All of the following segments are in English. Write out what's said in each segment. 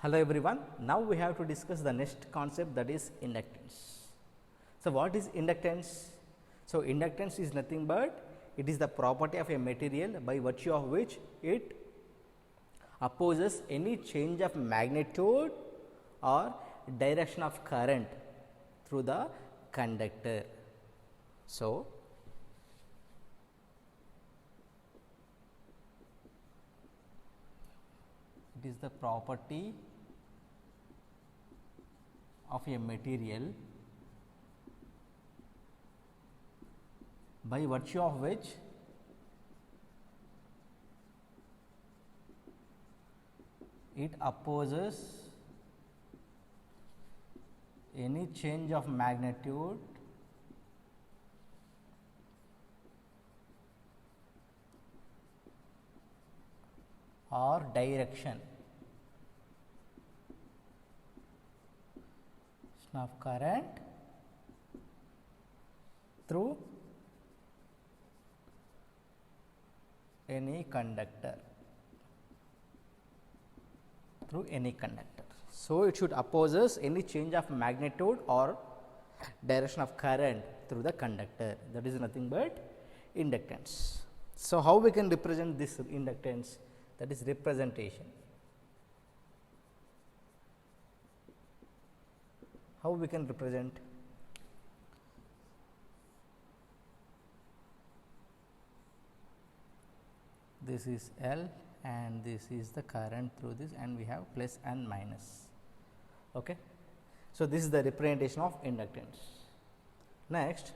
Hello everyone, now we have to discuss the next concept, that is inductance. So, what is inductance? So, inductance is nothing but it is the property of a material by virtue of which it opposes any change of magnitude or direction of current through the conductor. So, it is the property of a material by virtue of which it opposes any change of magnitude or direction of current through any conductor. So, it should opposes any change of magnitude or direction of current through the conductor, that is nothing but inductance. So, how we can represent this inductance? That is representation. How we can represent? This is L and this is the current through this, and we have plus and minus. Okay. So, this is the representation of inductance. Next,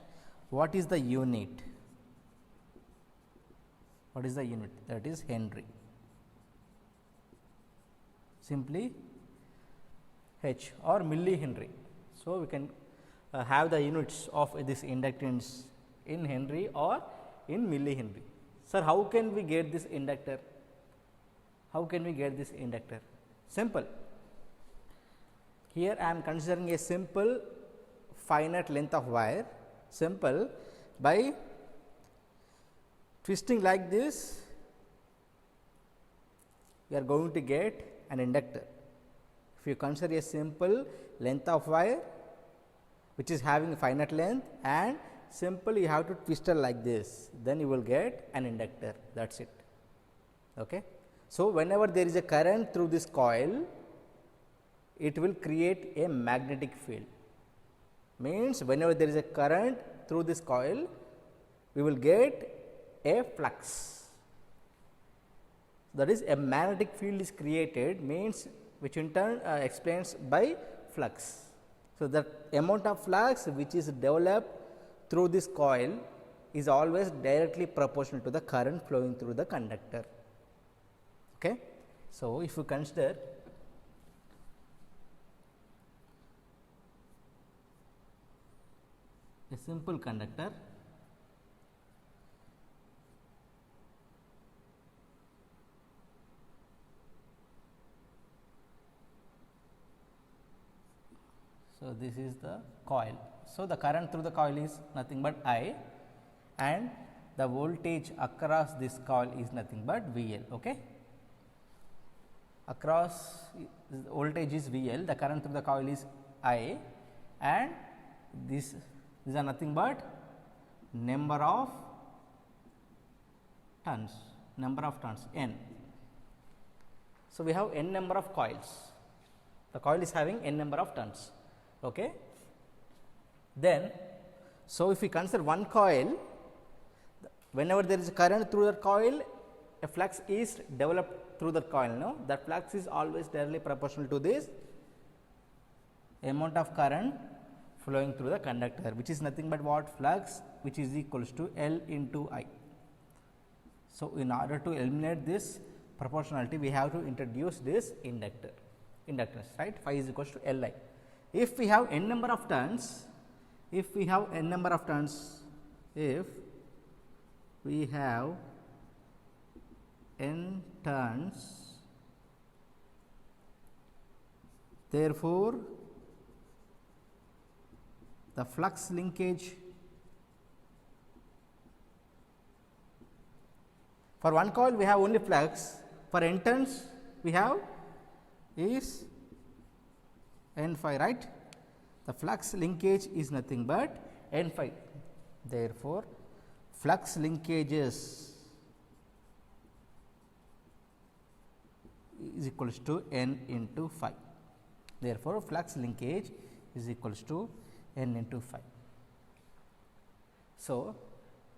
what is the unit? What is the unit? That is Henry. Simply H or millihenry. So, we can have the units of this inductance in Henry or in millihenry. Sir, how can we get this inductor? How can we get this inductor? Simple. Here I am considering a simple finite length of wire. Simple, by twisting like this, we are going to get an inductor. If you consider a simple length of wire which is having finite length and simple, you have to twist it like this, then you will get an inductor, that is it. Okay. So, whenever there is a current through this coil, it will create a magnetic field. Means whenever there is a current through this coil, we will get a flux. That is, a magnetic field is created, means which in turn explains by flux. So, the amount of flux which is developed through this coil is always directly proportional to the current flowing through the conductor. Okay. So, if you consider a simple conductor, so this is the coil. So, the current through the coil is nothing but I, and the voltage across this coil is nothing but V L. Okay. Across voltage is V L, the current through the coil is I, and these are nothing but number of turns N. So, we have N number of coils, the coil is having N number of turns. Okay. Then, so if we consider one coil, whenever there is a current through the coil, a flux is developed through the coil. No, that flux is always directly proportional to this amount of current flowing through the conductor, which is nothing but what? Flux, which is equals to L into I. So, in order to eliminate this proportionality, we have to introduce this inductance, right? Phi is equals to L I. If we have n number of turns, if we have n turns, therefore, the flux linkage for one coil we have only flux, for n turns we have is N phi, right? The flux linkage is nothing but N phi. Therefore, flux linkages is equals to N into phi. Therefore, flux linkage is equals to N into phi. So,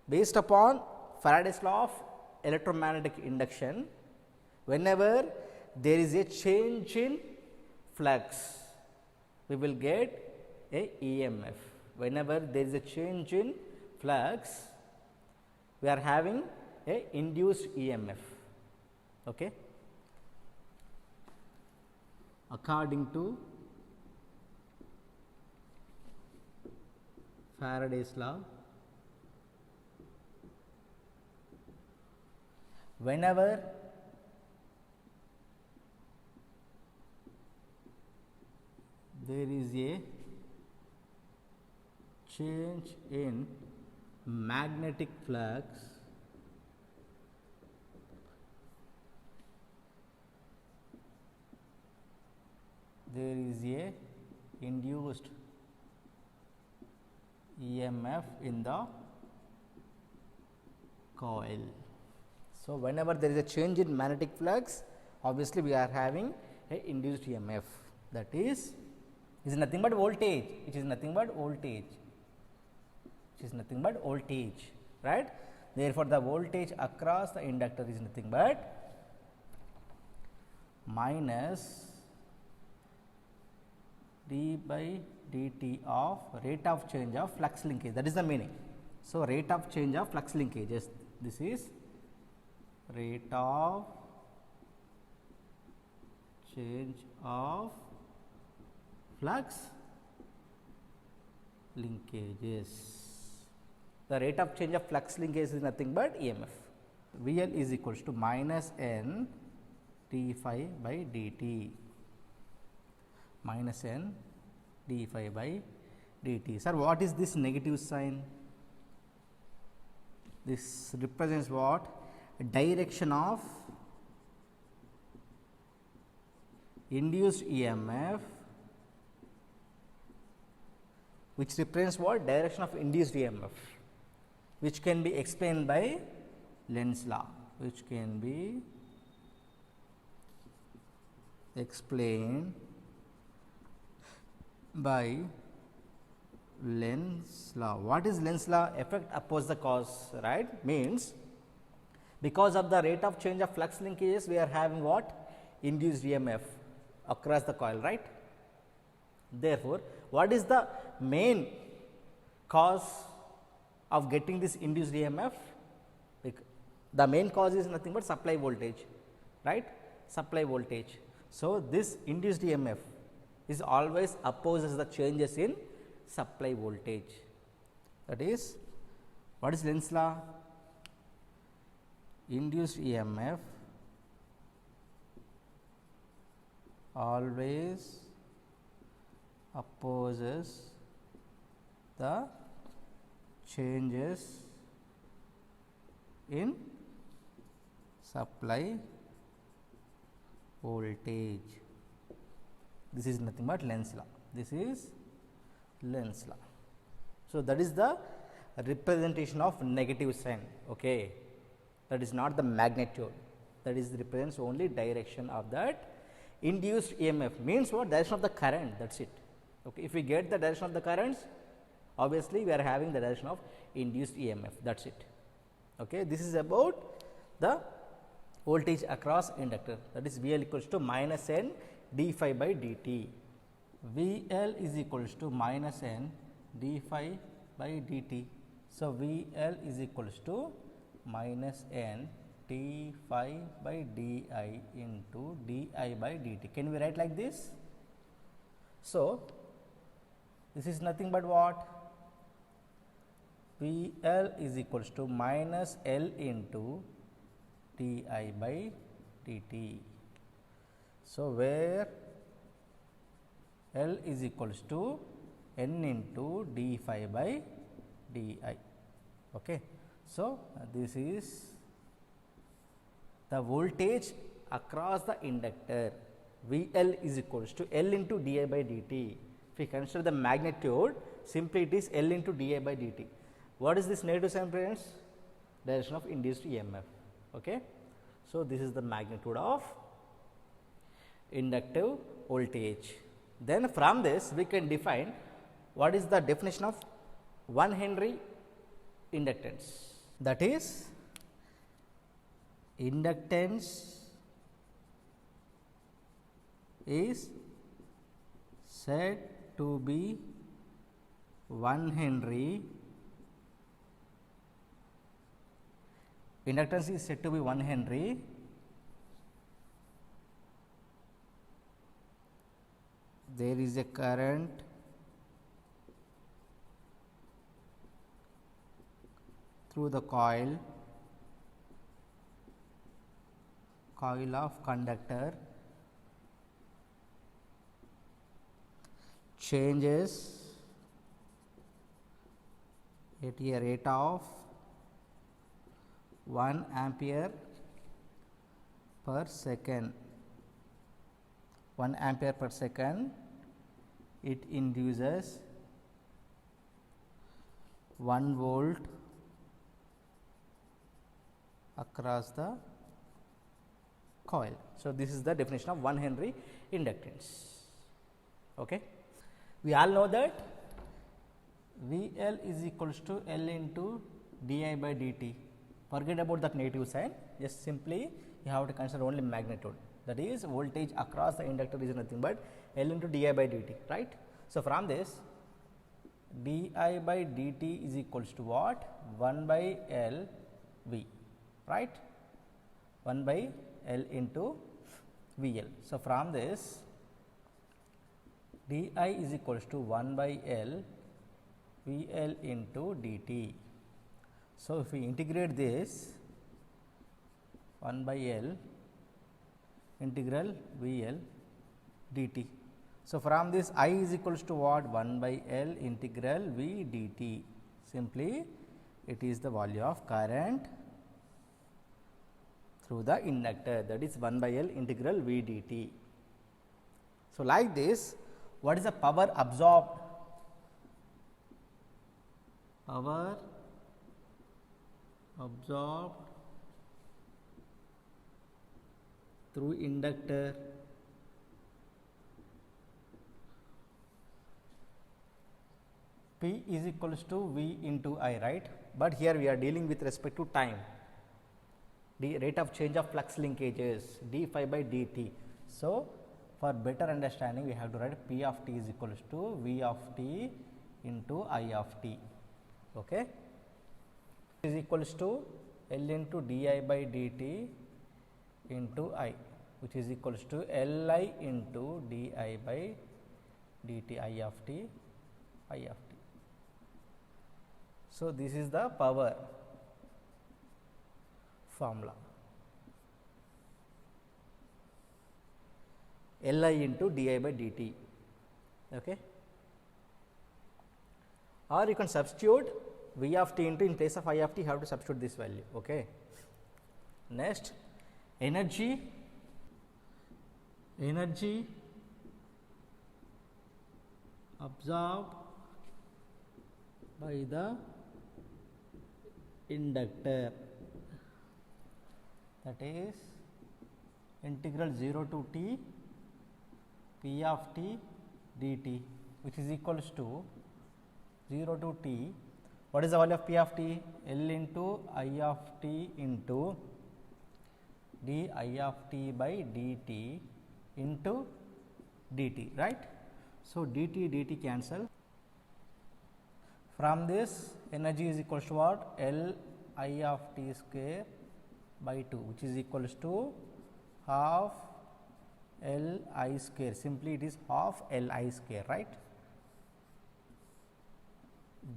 based upon Faraday's law of electromagnetic induction, whenever there is a change in flux, we will get a EMF. Whenever there is a change in flux, we are having a induced EMF. Okay. According to Faraday's law, whenever there is a change in magnetic flux, there is a induced EMF in the coil. So, whenever there is a change in magnetic flux, obviously we are having a induced EMF, that is nothing but voltage. It is nothing but voltage. It is nothing but voltage, right? Therefore, the voltage across the inductor is nothing but minus d by dt of rate of change of flux linkage. That is the meaning. So, rate of change of flux linkages. This is rate of change of flux linkages. The rate of change of flux linkage is nothing but EMF. VL is equals to minus N d phi by dt, minus N d phi by dt. Sir, what is this negative sign? This represents what? Direction of induced EMF, which represents what? Direction of induced EMF, which can be explained by Lenz's law, which can be explained by Lenz's law. What is Lenz's law? Effect oppose the cause, right? Means because of the rate of change of flux linkages, we are having what? Induced EMF across the coil, right? Therefore, what is the main cause of getting this induced EMF? The main cause is nothing but supply voltage, right? Supply voltage. So, this induced EMF is always opposes the changes in supply voltage. That is, what is Lenz's law? Induced EMF always opposes the changes in supply voltage. This is nothing but Lenz's law. This is Lenz's law. So, that is the representation of negative sign. Okay. That is not the magnitude, that is represents only direction of that induced EMF. Means what? Direction of the current, that is it. Okay. If we get the direction of the currents, obviously we are having the direction of induced EMF, that is it. Okay. This is about the voltage across inductor, that is VL equals to minus N d phi by dt. VL is equals to minus N d phi by dt. So, VL is equals to minus N d phi by di into di by dt. Can we write like this? So, this is nothing but what? VL is equals to minus L into di by dt. So, where L is equals to N into d phi by di. Okay. So, this is the voltage across the inductor, VL is equals to L into di by dt. If we consider the magnitude, simply it is L into di by dt. What is this negative sign, friends? Direction of induced EMF. Okay. So, this is the magnitude of inductive voltage. Then from this we can define what is the definition of 1 Henry inductance. That is, inductance is said to be 1 Henry. Inductance is said to be 1 Henry there is a current through the coil of conductor changes at a rate of 1 ampere per second. 1 ampere per second, it induces 1 volt across the coil. So, this is the definition of 1 Henry inductance. Okay. We all know that VL is equals to L into di by dt. Forget about that negative sign, just simply you have to consider only magnitude, that is voltage across the inductor is nothing but L into di by dt, right. So, from this di by dt is equals to what? 1 by L V, right, 1 by L into VL. So, from this di is equals to 1 by L VL into dt. So, if we integrate this 1 by L integral VL dt. So, from this I is equals to what? 1 by L integral V dt. Simply it is the value of current through the inductor, that is 1 by L integral V dt. So, like this, what is the power absorbed? Power absorbed through inductor P is equals to V into I, right, but here we are dealing with respect to time, the rate of change of flux linkages d phi by dt. So, for better understanding we have to write P of t is equals to V of t into I of t. Okay. Is equals to L into di by dt into I, which is equals to Li into di by dt I of t, I of t. So, this is the power formula, Li into di by dt. Okay. Or you can substitute V of t into, in place of I of t, you have to substitute this value. Okay. Next, energy absorbed by the inductor, that is integral 0 to t P of t dt, which is equals to 0 to t. What is the value of P of t? L into I of t into d I of t by dt into dt, right. So, dt cancel. From this, energy is equals to what? L I of t square by 2, which is equals to half L I square. Simply it is half L I square, right,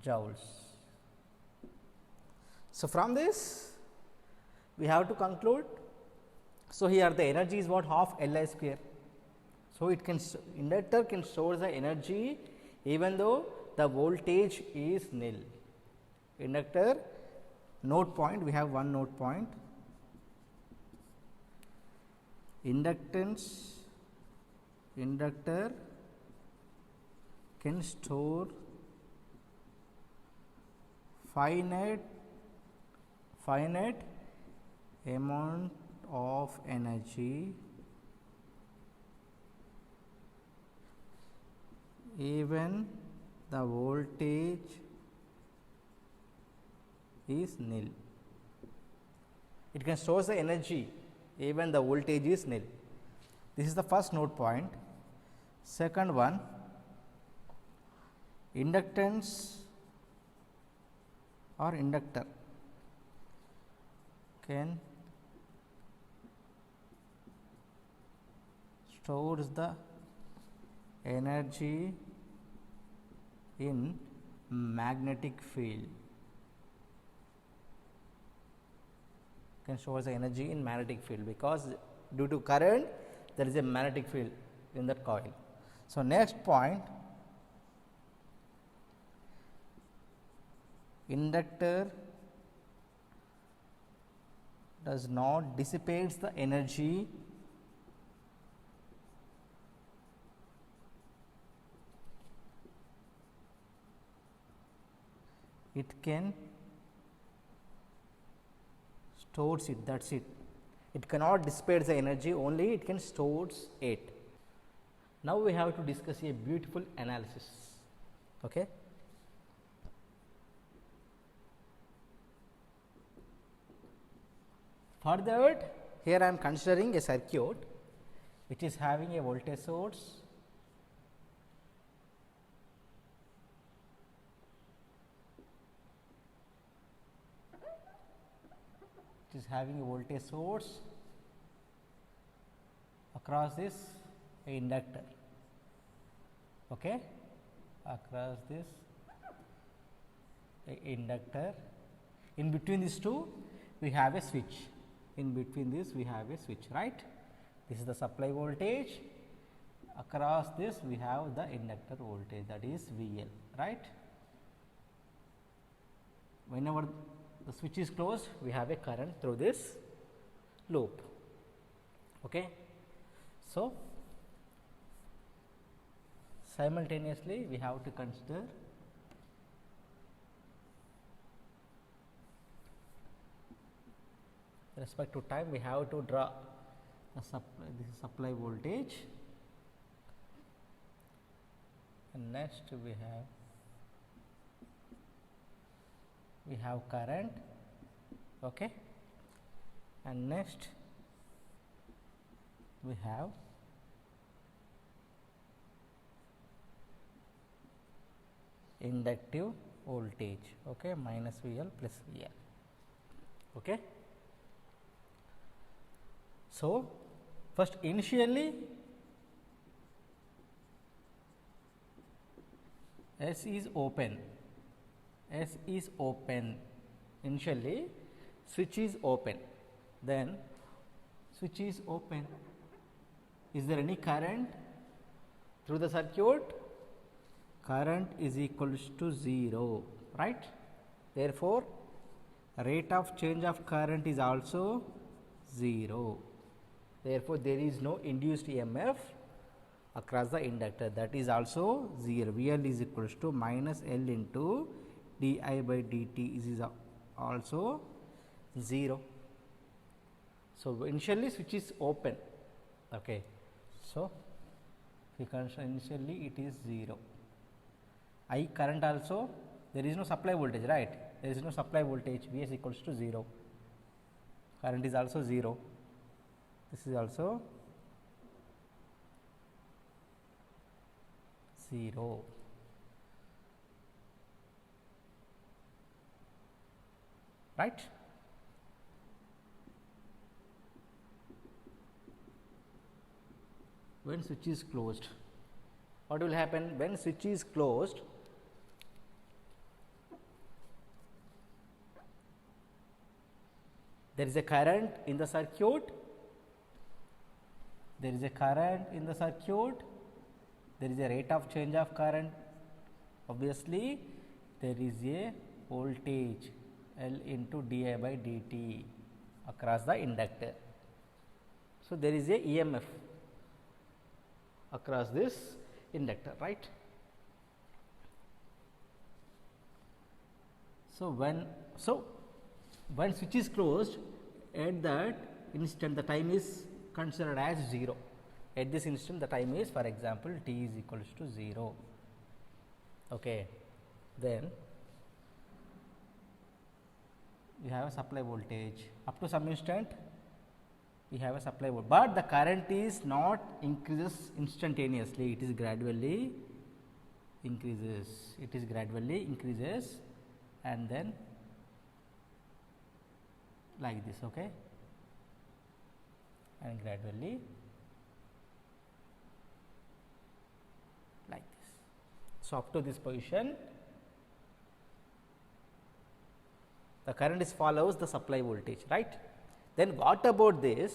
joules. So, from this we have to conclude. So, here the energy is what? Half L I square. So, it can, inductor can store the energy even though the voltage is nil. Inductor node point, we have one node point, inductance inductor can store finite amount of energy even the voltage is nil. It can store the energy even the voltage is nil. This is the first node point. Second one, inductance or inductor can stores the energy in magnetic field. Can store the energy in magnetic field because due to current there is a magnetic field in that coil. So, next point, inductor does not dissipates the energy it can stores it, that is it. It cannot dissipate the energy, only it can stores it. Now, we have to discuss a beautiful analysis. Okay. For that, here I am considering a circuit which is having a voltage source, which is having a voltage source, across this a inductor, okay, across this a inductor. In between these two we have a switch, in between this we have a switch, right. This is the supply voltage, across this we have the inductor voltage, that is VL, right. Whenever the switch is closed, we have a current through this loop. Okay. So, simultaneously we have to consider with respect to time, we have to draw the supply, this is supply voltage, and next we have current, okay, and next we have inductive voltage, okay, minus VL plus VL, okay. So, first initially S is open, initially switch is open, then switch is open. Is there any current through the circuit? Current is equals to 0, right. Therefore, rate of change of current is also 0. Therefore, there is no induced EMF across the inductor, that is also 0. VL is equals to minus L into di by dt is also 0. So, initially switch is open, okay. So, if you consider initially it is 0. I current also, there is no supply voltage, right, there is no supply voltage, Vs equals to 0, current is also 0, this is also 0. Right. When switch is closed, what will happen? When switch is closed, there is a current in the circuit, there is a rate of change of current, obviously there is a voltage L into di by dt across the inductor. So, there is a EMF, across this inductor, right. So, when switch is closed, at that instant the time is considered as 0. At this instant the time is, for example, t is equals to 0. Okay. Then we have a supply voltage up to some instant, we have a supply voltage, but the current is not increases instantaneously, it is gradually increases, and then like this, okay, and gradually like this. So, up to this position the current is follows the supply voltage, right. Then what about this?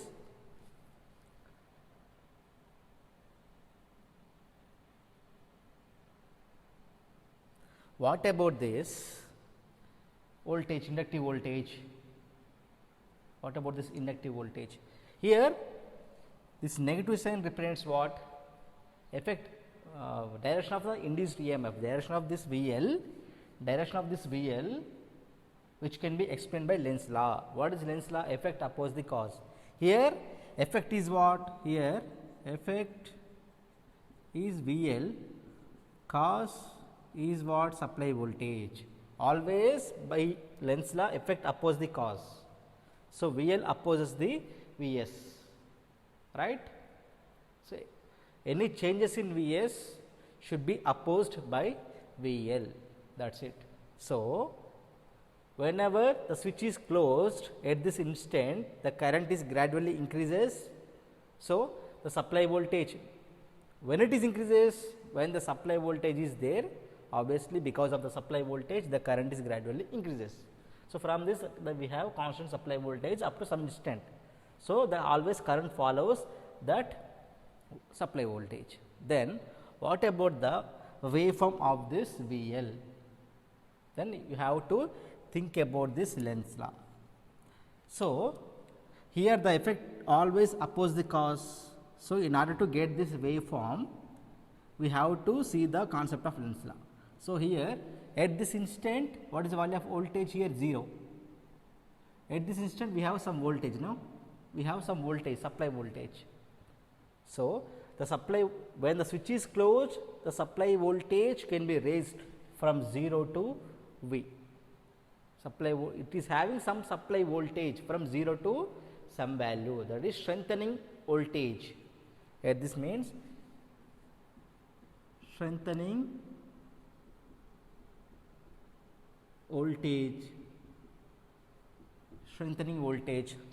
What about this voltage, inductive voltage? What about this inductive voltage? Here this negative sign represents what? Effect direction of the induced EMF, direction of this VL, which can be explained by Lenz's law. What is Lenz's law? Effect oppose the cause. Here effect is what? Here effect is VL, cause is what? Supply voltage. Always by Lenz's law, effect oppose the cause. So, VL opposes the Vs, right. So, any changes in Vs should be opposed by VL, that is it. So, whenever the switch is closed, at this instant the current is gradually increases. So, the supply voltage, when it is increases, when the supply voltage is there, obviously because of the supply voltage the current is gradually increases. So, from this we have constant supply voltage up to some instant. So, the always current follows that supply voltage. Then what about the waveform of this VL? Then you have to think about this Lenz's law. So, here the effect always oppose the cause. So, in order to get this waveform, we have to see the concept of Lenz's law. So, here at this instant, what is the value of voltage here? 0. At this instant we have some voltage, no? We have some voltage, supply voltage. So, the supply, when the switch is closed, the supply voltage can be raised from 0 to V. It is having some supply voltage from 0 to some value, that is strengthening voltage. Here this means strengthening voltage.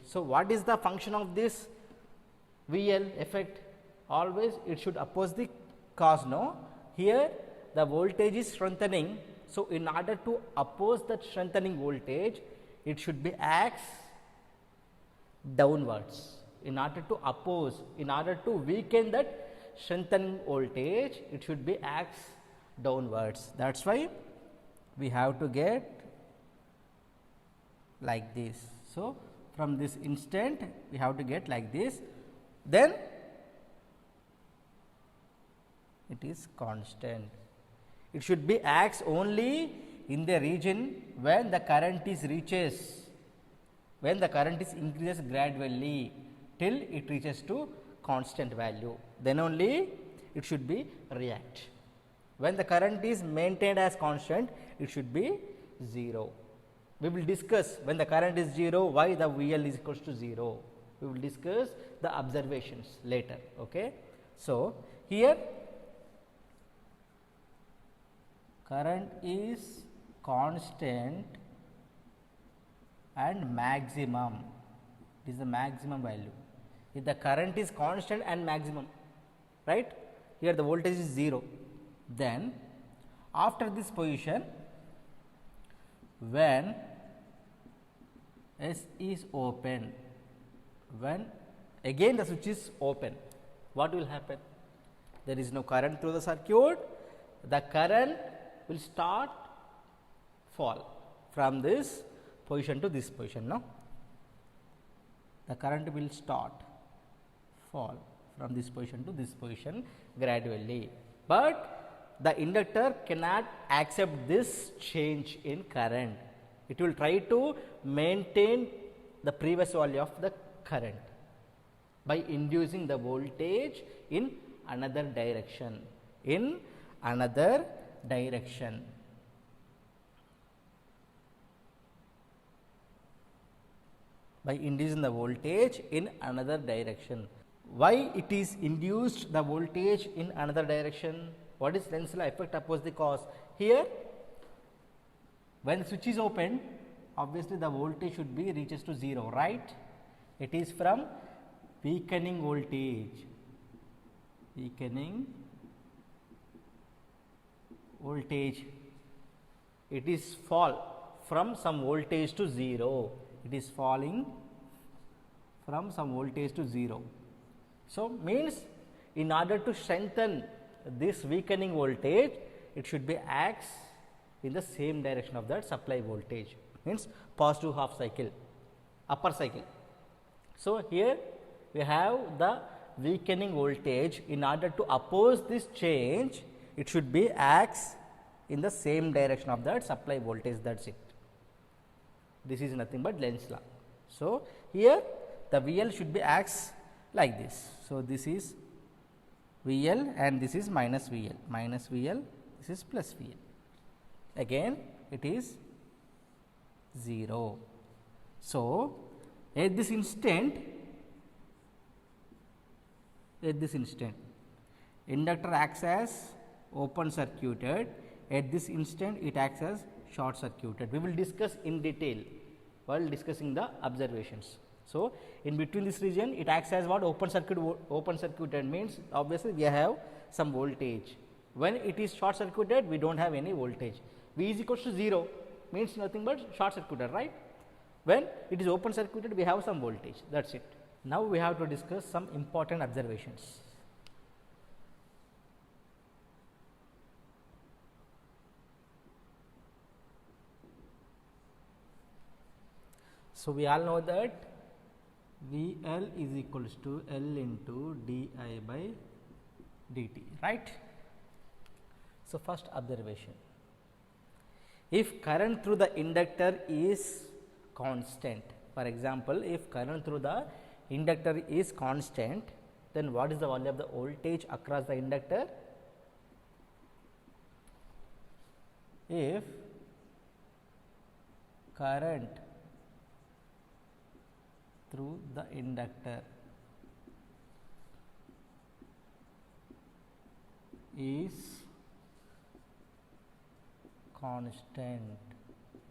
So, what is the function of this VL effect? Always it should oppose the cause, no? Here the voltage is strengthening. So, in order to oppose that strengthening voltage, it should be acts downwards. In order to weaken that strengthening voltage, it should be acts downwards. That is why we have to get like this. So, from this instant we have to get like this, then it is constant. It should be acts only in the region when the current is increases gradually till it reaches to constant value, then only it should be react. When the current is maintained as constant, it should be 0. We will discuss when the current is 0, why the VL is equals to 0. We will discuss the observations later. Okay. So, here current is constant and maximum, it is the maximum value. If the current is constant and maximum, right, here the voltage is 0, then after this position, when S is open, when again the switch is open, what will happen? There is no current through the circuit, the current will start fall from this position to this position, no? The current will start fall from this position to this position gradually. But the inductor cannot accept this change in current. It will try to maintain the previous value of the current by inducing the voltage in another direction. By inducing the voltage in another direction. Why it is induced the voltage in another direction? What is Lenz law effect oppose the cause? Here, when the switch is open, obviously the voltage should be reaches to 0, right? It is from weakening voltage. It is fall from some voltage to 0. It is falling from some voltage to 0. So, means in order to strengthen this weakening voltage, it should be acts in the same direction of that supply voltage, means positive half cycle, upper cycle. So, here we have the weakening voltage. In order to oppose this change, it should be acts in the same direction of that supply voltage, that is it. This is nothing but Lenz law. So, here the VL should be acts like this. So, this is VL and this is minus VL, this is plus VL. Again it is 0. So, at this instant inductor acts as open circuited, at this instant it acts as short circuited. We will discuss in detail while discussing the observations. So, in between this region it acts as what? Open circuited means obviously we have some voltage. When it is short circuited, we do not have any voltage. V is equals to 0 means nothing but short circuited, right? When it is open circuited, we have some voltage, that is it. Now, we have to discuss some important observations. So, we all know that VL is equals to L into di by dt, right. So, first observation, if current through the inductor is constant, for example, if current through the inductor is constant, then what is the value of the voltage across the inductor? If current through the inductor is constant,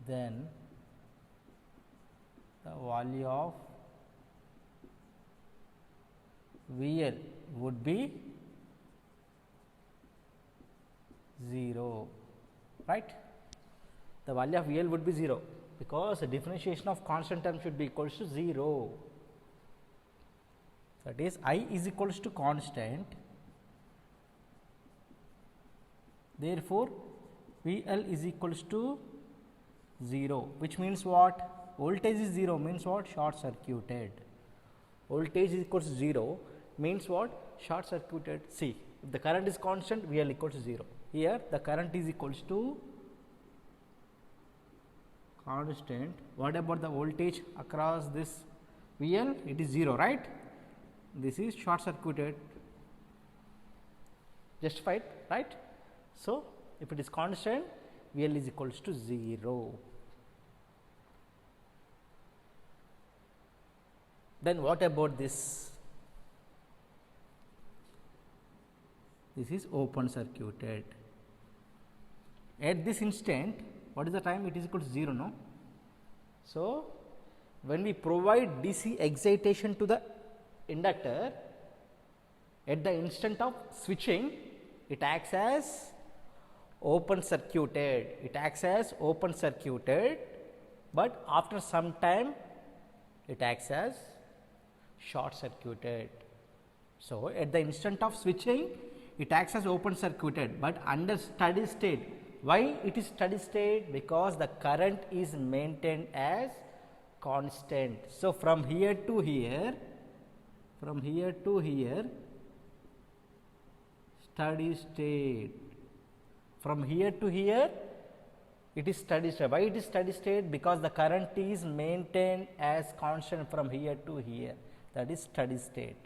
then the value of VL would be 0, right. The value of VL would be 0, because the differentiation of constant term should be equals to 0. That is, I is equals to constant, therefore, VL is equals to 0, which means what? Voltage is 0 means what? Short circuited. Voltage is equals to 0 means what? Short circuited. See, if the current is constant, VL equals to 0. Here the current is equals to constant. What about the voltage across this VL? It is 0, right. This is short circuited, justified, right. So, if it is constant, VL is equals to 0. Then what about this? This is open circuited. At this instant, what is the time? It is equal to 0, no? So, when we provide DC excitation to the inductor, at the instant of switching, it acts as open circuited. But after some time, it acts as short circuited. So, at the instant of switching, it acts as open circuited, but under steady state. Why it is steady state? Because the current is maintained as constant. So, from here to here, steady state. From here to here, it is steady state. Why it is steady state? Because the current is maintained as constant from here to here. That is steady state.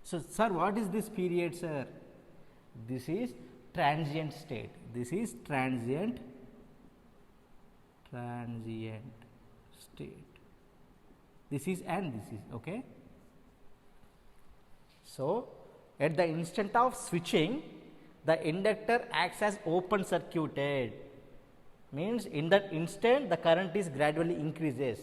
So, sir, what is this period, sir? This is transient state. This is transient state. This is and this is okay. So, at the instant of switching, the inductor acts as open circuited. Means in that instant the current is gradually increases.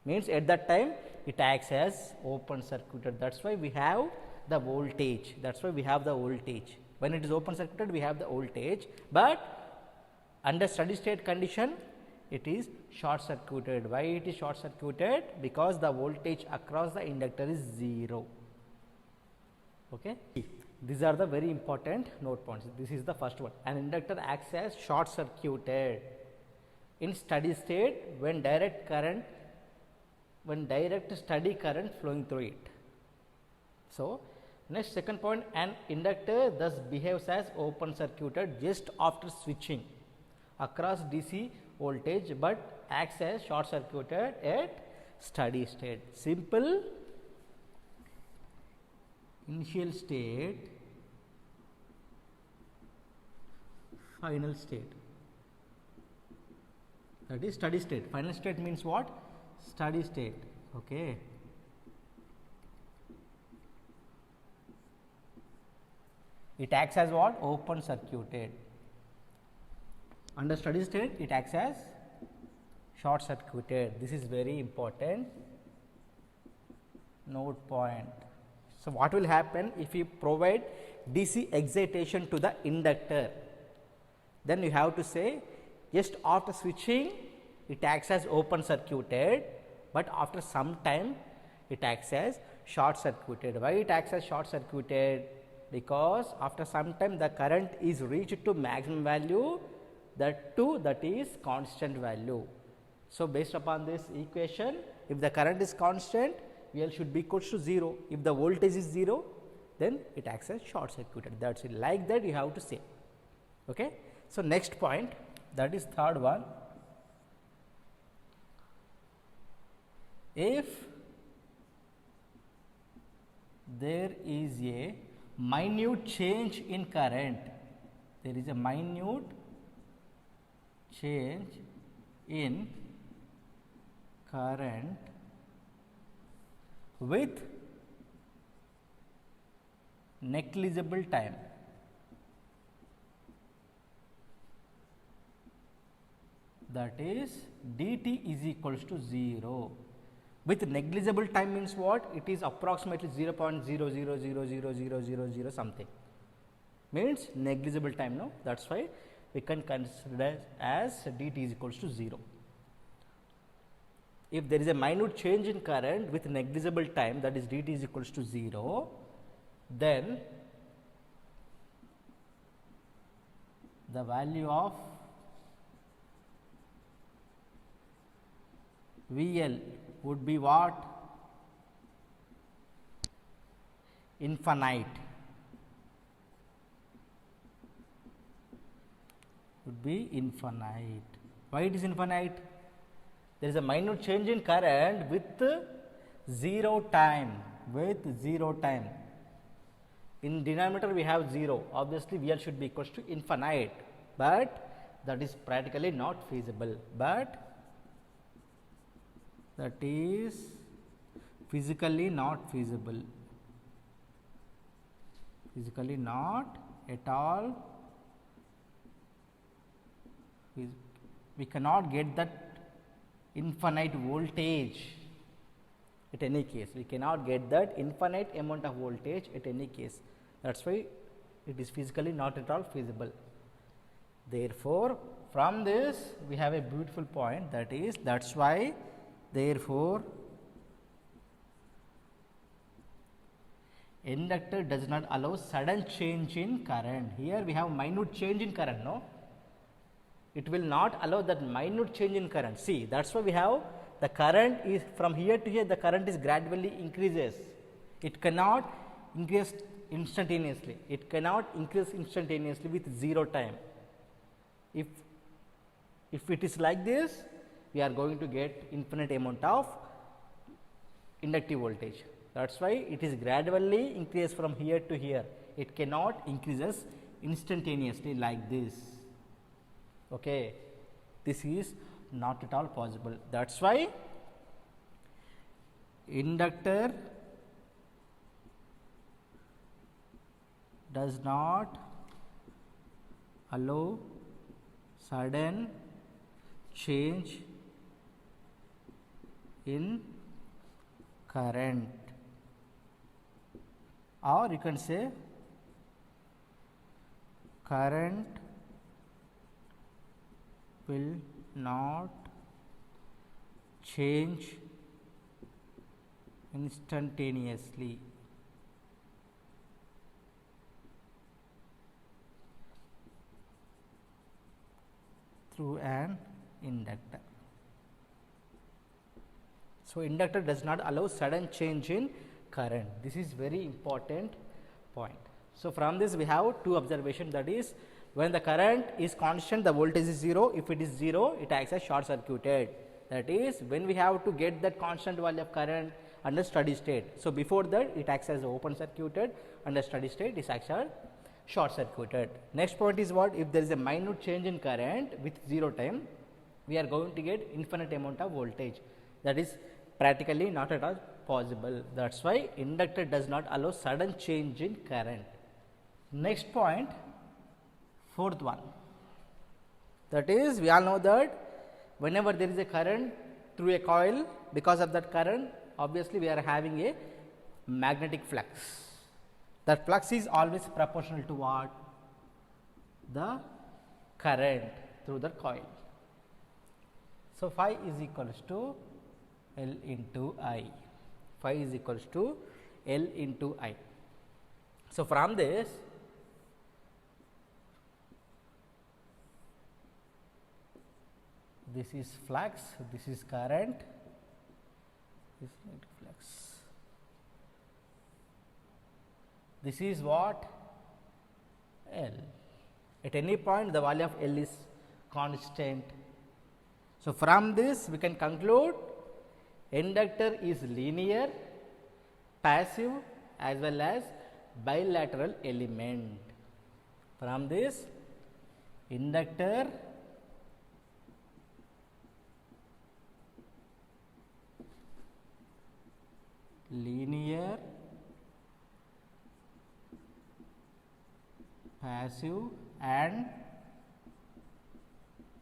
Means at that time it acts as open circuited. That's why we have the voltage. That's why we have the voltage. When it is open circuited, we have the voltage, but under steady state condition it is short circuited. Why it is short circuited? Because the voltage across the inductor is 0. Okay. These are the very important note points. This is the first one. An inductor acts as short circuited in steady state when direct steady current flowing through it. So, next second point, an inductor thus behaves as open circuited just after switching across DC voltage, but acts as short circuited at steady state. Simple. Initial state, final state, that is steady state. Final state means what? Steady state. Okay. It acts as what? Open circuited. Under steady state, it acts as short circuited. This is very important note point. So, what will happen if you provide DC excitation to the inductor? Then you have to say just after switching it acts as open circuited, but after some time it acts as short circuited. Why it acts as short circuited? Because after some time the current is reached to maximum value, that too that is constant value. So, based upon this equation, if the current is constant, VL should be equals to 0. If the voltage is 0, then it acts as short circuited. That is it. Like that you have to say. Okay. So, next point, that is third one. If there is a minute change in current, there is a minute change in current with negligible time, that is dt is equals to 0. With negligible time means what? It is approximately 0.00000000 something, means negligible time. No, that is why we can consider as dt is equals to 0. If there is a minute change in current with negligible time, that is dt is equals to 0, then the value of VL would be what? Infinite. Would be infinite. Why it is infinite? There is a minute change in current with 0 time. In denominator we have 0. Obviously, VL should be equals to infinite, but that is practically not feasible. But that is physically not feasible. Physically not at all. We cannot get that infinite voltage at any case. We cannot get that infinite amount of voltage at any case. That is why it is physically not at all feasible. Therefore, from this we have a beautiful point, that is, that is why therefore inductor does not allow sudden change in current. Here we have minute change in current, no? It will not allow that minute change in current. See, that is why we have the current is from here to here, the current is gradually increases. It cannot increase instantaneously. It cannot increase instantaneously with 0 time. If it is like this, we are going to get infinite amount of inductive voltage. That is why it is gradually increased from here to here. It cannot increases instantaneously like this. Okay. This is not at all possible. That is why inductor does not allow sudden change in current, or you can say current will not change instantaneously. Through an inductor. So, inductor does not allow sudden change in current. This is very important point. So, from this we have two observations, that is, when the current is constant, the voltage is 0. If it is 0, it acts as short circuited. That is, when we have to get that constant value of current under steady state. So, before that it acts as open circuited, under steady state it acts as short circuited. Next point is what? If there is a minute change in current with 0 time, we are going to get infinite amount of voltage. That is practically not at all possible. That is why inductor does not allow sudden change in current. Next point, fourth one, that is, we all know that whenever there is a current through a coil, because of that current, obviously we are having a magnetic flux. That flux is always proportional to what? The current through the coil. So, phi is equals to L into I. Phi is equals to L into I. So, from this, this is flux, this is current, this is flux. This is what? L. At any point the value of L is constant. So, from this we can conclude inductor is linear, passive as well as bilateral element. From this, inductor linear, passive and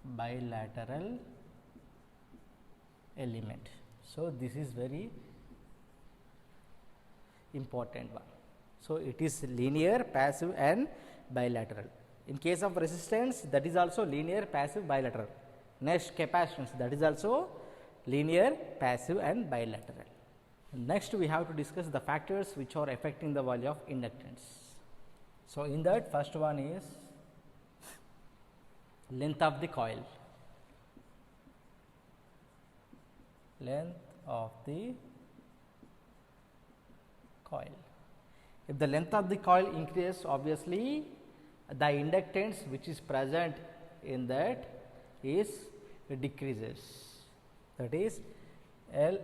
bilateral element. So, this is very important one. So, it is linear, passive and bilateral. In case of resistance, that is also linear, passive, bilateral. Next, capacitance, that is also linear, passive and bilateral. Next, we have to discuss the factors which are affecting the value of inductance. So, in that, first one is length of the coil. Length of the coil. If the length of the coil increases, obviously the inductance which is present in that is decreases. That is, L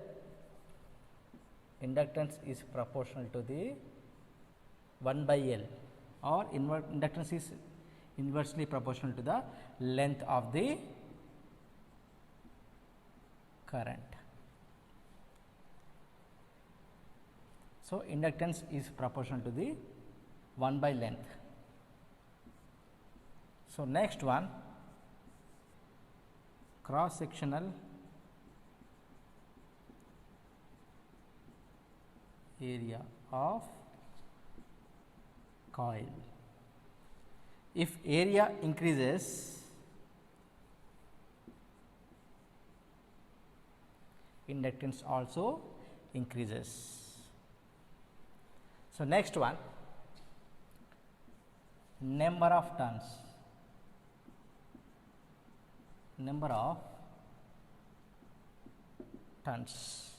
inductance is proportional to the 1 by L, or inductance is inversely proportional to the length of the current. So, inductance is proportional to the 1 by length. So, next one, cross sectional area of coil. If area increases, inductance also increases. So, next one, number of turns. Number of turns.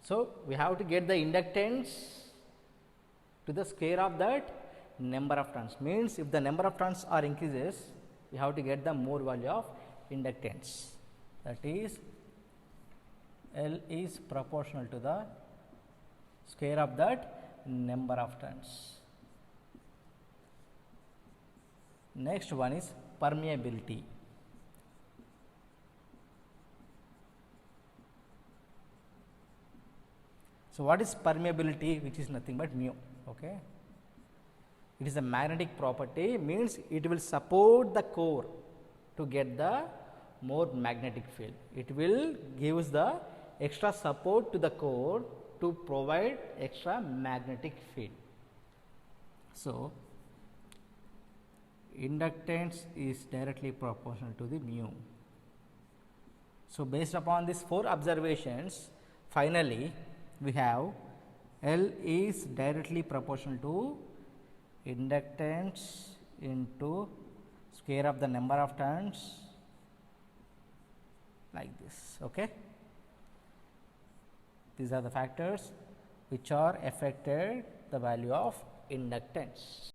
So, we have to get the inductance to the square of that number of turns. Means if the number of turns are increases, you have to get the more value of inductance. That is, L is proportional to the square of that number of turns. Next one is permeability. So, what is permeability? Which is nothing but mu. Okay. It is a magnetic property, means it will support the core to get the more magnetic field. It will give the extra support to the core to provide extra magnetic field. So, inductance is directly proportional to the mu. So, based upon these 4 observations, finally, we have L is directly proportional to inductance into square of the number of turns like this. Okay. These are the factors which are affected the value of inductance.